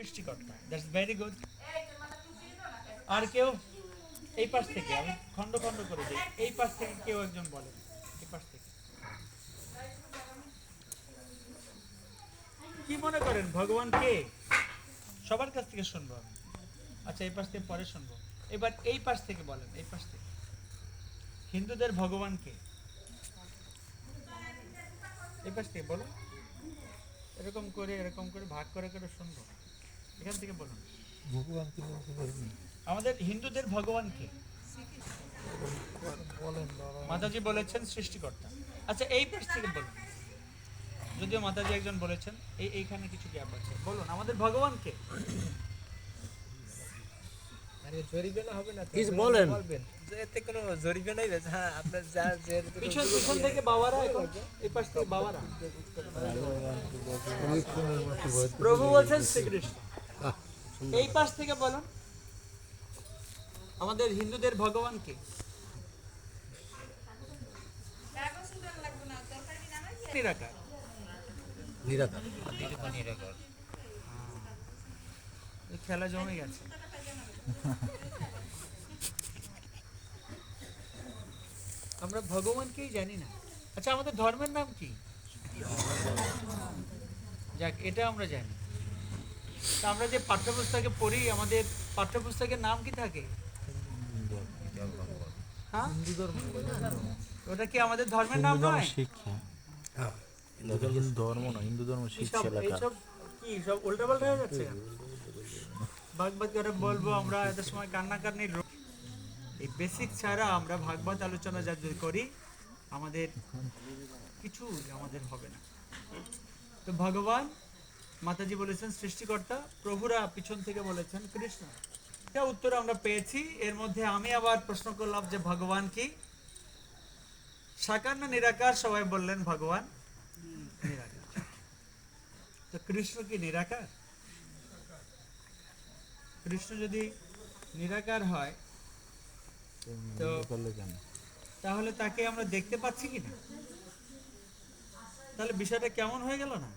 সৃষ্টিকর্তা। That's very good. আর কেউ এই পাশ থেকে, আমি খন্ড খন্ড করে দিই, এই পাশ থেকে কেউ একজন বলেন, এই পাশ থেকে কি মনে করেন ভগবান কে? সবার কাছ থেকে শুনবো আমি। আচ্ছা, এই পাশ থেকে পরে শুনবো। এবার এই পাশ থেকে বলেন, এই পাশ থেকে হিন্দুদের ভগবান কে? এই পাশ থেকে বলুন। এরকম করে ভাগ করে করে শুনবো। এখান থেকে বলুন, ভগবান কি বলতে পারবেন? আমাদের হিন্দুদের ভগবান কে? বলেন মাতাজি বলেছেন সৃষ্টিকর্তা। আচ্ছা, এই পাশ থেকে বলুন। যদিও মাতাজি একজন বলেছেন, এইখানে কিছু গ্যাপ আছে। বলুন, আমাদের ভগবান কে? কিছু বলেন। পিছন থেকে বাবারা, এখন এই পাশ থেকে বাবারা। প্রভু বলছেন শ্রীকৃষ্ণ। এই পাশ থেকে বলুন, আমাদের হিন্দুদের ভগবান কে? নিরাকার। নিরাকার। এই খেলা জমে গেছে। আমরা ভগবানকেই জানি না। আচ্ছা, আমাদের ধর্মের নাম কি? যাক, এটা আমরা জানি। তা আমরা যে পাঠ্যপুস্তকে পড়ি, আমাদের পাঠ্যপুস্তকের নাম কি থাকে? হ্যাঁ, ওটা কি আমাদের ধর্মের নাম নয়? শিক্ষা। হ্যাঁ, হিন্দু ধর্ম না, হিন্দু ধর্ম শিক্ষা লেখা। এইসব কি সব উল্টাপাল্টা হয়ে যাচ্ছে? ভাগবত করে বলবো আমরা, এত সময় কান্নাকান্নির এই বেসিক ছাড়া আমরা ভাগবত আলোচনা যদি করি, আমাদের কিছু আমাদের হবে না। তো ভগবান, মাতাজি বলেছেন সৃষ্টিকর্তা, প্রভুরা পিছন থেকে বলেছেন কৃষ্ণ। এটা উত্তর আমরা পেয়েছি। এর মধ্যে আমি আবার প্রশ্ন করলাম যে ভগবান কি সাকার না নিরাকার? সবাই বললেন ভগবান নিরাকার। তো কৃষ্ণ কি নিরাকার? কৃষ্ণ যদি নিরাকার হয়, তো তাহলে তাকে আমরা দেখতে পাচ্ছি কিনা? তাহলে বিষয়টা কেমন হয়ে গেল না?